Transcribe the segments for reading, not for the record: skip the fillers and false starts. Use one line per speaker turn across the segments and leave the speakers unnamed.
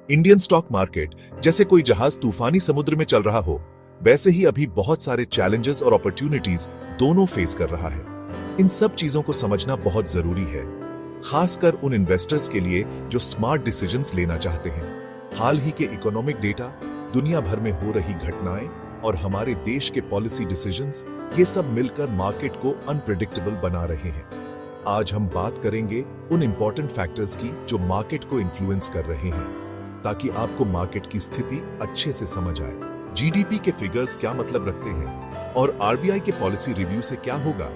Indian stock market जैसे कोई जहाज तूफानी समुद्र में चल रहा हो, वैसे ही अभी बहुत सारे चैलेंजेस और अपॉर्चुनिटीज दोनों फेस कर रहा है। इन सब चीजों को समझना बहुत जरूरी है, खासकर उन इन्वेस्टर्स के लिए जो स्मार्ट डिसीजंस लेना चाहते हैं। हाल ही के इकोनॉमिक डेटा, दुनिया भर में हो रही घटनाएं और हमारे देश के पॉलिसी डिसीजंस, ये सब मिलकर मार्केट को अनप्रेडिक्टेबल बना रहे हैं। आज हम बात करेंगे उन इंपॉर्टेंट फैक्टर्स की जो मार्केट को इन्फ्लुएंस कर रहे हैं, ताकि आपको मार्केट की स्थिति अच्छे से समझ आए। जीडीपी के फिगर्स क्या मतलब रखते हैं और आरबीआई के पॉलिसी रिव्यू से क्या होगा,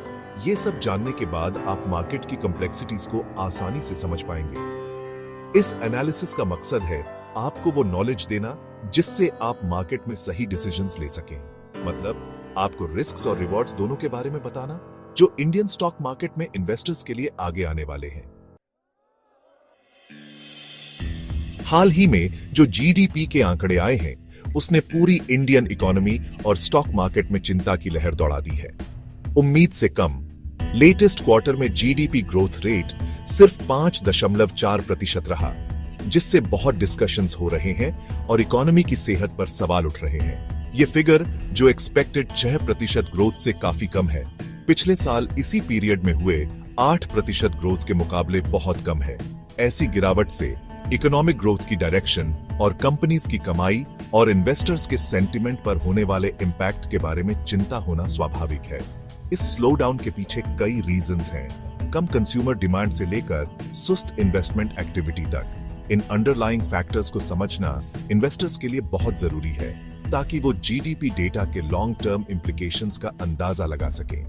ये सब जानने के बाद आप मार्केट की कॉम्प्लेक्सिटीज को आसानी से समझ पाएंगे। इस एनालिसिस का मकसद है आपको वो नॉलेज देना जिससे आप मार्केट में सही डिसीजंस ले सकें। मतलब आपको रिस्क्स और रिवॉर्ड्स दोनों के बारे में बताना जो इंडियन स्टॉक मार्केट में इन्वेस्टर्स के लिए आगे आने वाले हैं। हाल ही में जो जीडीपी के आंकड़े आए हैं, उसने पूरी इंडियन इकोनॉमी और स्टॉक मार्केट में चिंता की लहर दौड़ा दी है। उम्मीद से कम लेटेस्ट क्वार्टर में जीडीपी ग्रोथ रेट सिर्फ 5.4% रहा, जिससे बहुत डिस्कशंस हो रहे हैं और इकोनॉमी की सेहत पर सवाल उठ रहे हैं। ये फिगर जो एक्सपेक्टेड 6% ग्रोथ से काफी कम है, पिछले साल इसी पीरियड में हुए 8% ग्रोथ के मुकाबले बहुत कम है। ऐसी गिरावट से इकोनॉमिक ग्रोथ की डायरेक्शन और कंपनीज की कमाई और इन्वेस्टर्स के सेंटिमेंट पर होने वाले इम्पैक्ट के बारे में चिंता होना स्वाभाविक है। इस स्लो डाउन के पीछे कई रीजंस हैं, कम कंज्यूमर डिमांड से लेकर सुस्त इन्वेस्टमेंट एक्टिविटी तक। इन अंडरलाइंग फैक्टर्स को समझना इन्वेस्टर्स के लिए बहुत जरूरी है, ताकि वो जीडीपी डेटा के लॉन्ग टर्म इंप्लीकेशंस का अंदाजा लगा सकें।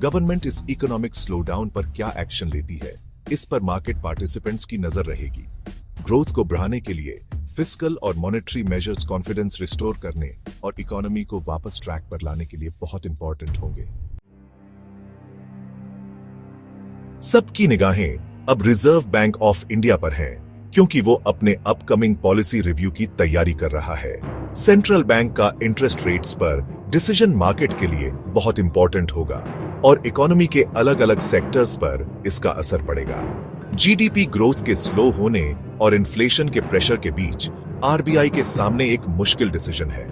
गवर्नमेंट इस इकोनॉमिक स्लो डाउन पर क्या एक्शन लेती है, इस पर मार्केट पार्टिसिपेंट्स की नजर रहेगी। ग्रोथ को बढ़ाने के लिए फिस्कल और मॉनेटरी मेजर्स कॉन्फिडेंस रिस्टोर करने और इकोनॉमी को वापस ट्रैक पर लाने के लिए बहुत इंपॉर्टेंट होंगे। सबकी निगाहें अब रिजर्व बैंक ऑफ इंडिया पर हैं, क्योंकि वो अपने अपकमिंग पॉलिसी रिव्यू की तैयारी कर रहा है। सेंट्रल बैंक का इंटरेस्ट रेट्स पर डिसीजन मार्केट के लिए बहुत इंपॉर्टेंट होगा और इकोनॉमी के अलग अलग सेक्टर्स पर इसका असर पड़ेगा। जीडीपी ग्रोथ के स्लो होने और इन्फ्लेशन के प्रेशर के बीच आरबीआई के सामने एक मुश्किल डिसीजन है।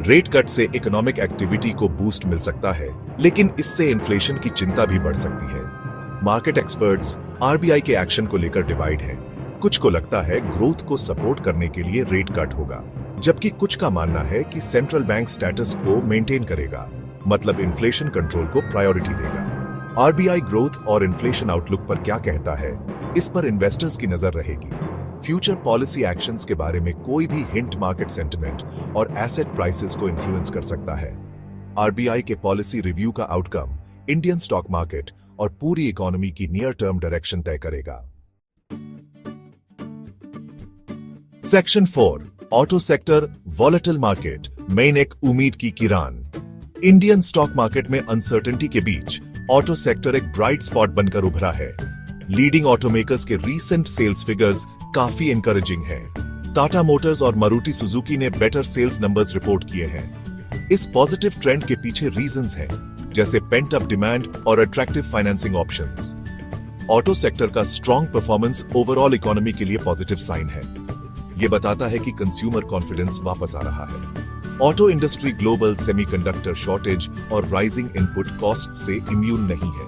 रेट कट से इकोनॉमिक एक्टिविटी को बूस्ट मिल सकता है, लेकिन इससे इन्फ्लेशन की चिंता भी बढ़ सकती है। मार्केट एक्सपर्ट्स आरबीआई के एक्शन को लेकर डिवाइड हैं। कुछ को लगता है ग्रोथ को सपोर्ट करने के लिए रेट कट होगा, जबकि कुछ का मानना है कि सेंट्रल बैंक स्टेटस को मेंटेन करेगा, मतलब इन्फ्लेशन कंट्रोल को प्रायोरिटी देगा। आरबीआई ग्रोथ और इन्फ्लेशन आउटलुक पर क्या कहता है, इस पर इन्वेस्टर्स की नजर रहेगी। फ्यूचर पॉलिसी एक्शंस के बारे में कोई भी हिंट मार्केट सेंटिमेंट और एसेट प्राइसेस को इन्फ्लुएंस कर सकता है। आरबीआई के पॉलिसी रिव्यू का आउटकम इंडियन स्टॉक मार्केट और पूरी इकोनॉमी की नियर टर्म डायरेक्शन तय करेगा। Section 4 auto sector volatile market मेन एक उम्मीद की किरण। इंडियन स्टॉक मार्केट में अनसर्टेनिटी के बीच ऑटो सेक्टर एक ब्राइट स्पॉट बनकर उभरा है। लीडिंग ऑटोमेकर्स के रीसेंट सेल्स फिगर्स काफी एनकरेजिंग हैं। टाटा मोटर्स और मारुति सुजुकी ने बेटर सेल्स नंबर्स रिपोर्ट किए हैं। इस पॉजिटिव ट्रेंड के पीछे रीजंस हैं, जैसे पेंट अप डिमांड और attractive financing options. Auto sector का स्ट्रॉन्ग परफॉर्मेंस ओवरऑल इकोनॉमी के लिए पॉजिटिव साइन है। यह बताता है कि कंज्यूमर कॉन्फिडेंस वापस आ रहा है। Auto industry global semiconductor shortage और राइजिंग इनपुट कॉस्ट से इम्यून नहीं है।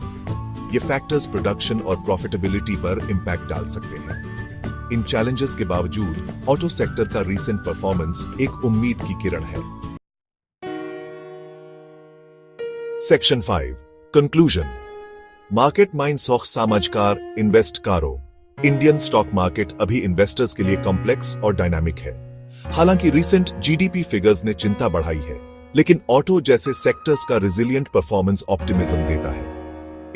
ये फैक्टर्स प्रोडक्शन और प्रॉफिटेबिलिटी पर इंपैक्ट डाल सकते हैं। इन चैलेंजेस के बावजूद ऑटो सेक्टर का रीसेंट परफॉर्मेंस एक उम्मीद की किरण है। Section 5 conclusion. मार्केट माइंड सौख सामाजकार इन्वेस्ट कारो। इंडियन स्टॉक मार्केट अभी इन्वेस्टर्स के लिए कॉम्प्लेक्स और डायनामिक है। हालांकि रीसेंट जीडीपी फिगर्स ने चिंता बढ़ाई है, लेकिन ऑटो जैसे सेक्टर्स का रिजिलियंट परफॉर्मेंस ऑप्टिमिज्म देता है।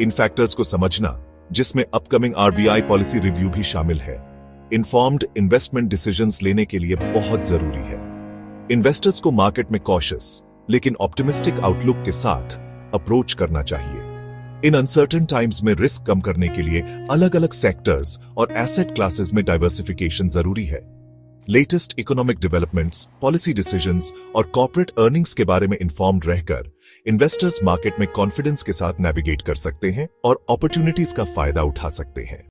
इन फैक्टर्स को समझना, जिसमें अपकमिंग आरबीआई पॉलिसी रिव्यू भी शामिल है, इन्फॉर्म्ड इन्वेस्टमेंट डिसीजंस लेने के लिए बहुत जरूरी है। इन्वेस्टर्स को मार्केट में कॉशियस लेकिन ऑप्टिमिस्टिक आउटलुक के साथ अप्रोच करना चाहिए। इन अनसर्टेन टाइम्स में रिस्क कम करने के लिए अलग अलग सेक्टर्स और एसेट क्लासेस में डाइवर्सिफिकेशन जरूरी है। Latest economic developments, policy decisions और कॉर्पोरेट अर्निंग्स के बारे में इन्फॉर्म्ड रहकर इन्वेस्टर्स मार्केट में कॉन्फिडेंस के साथ नेविगेट कर सकते हैं और अपॉर्चुनिटीज का फायदा उठा सकते हैं।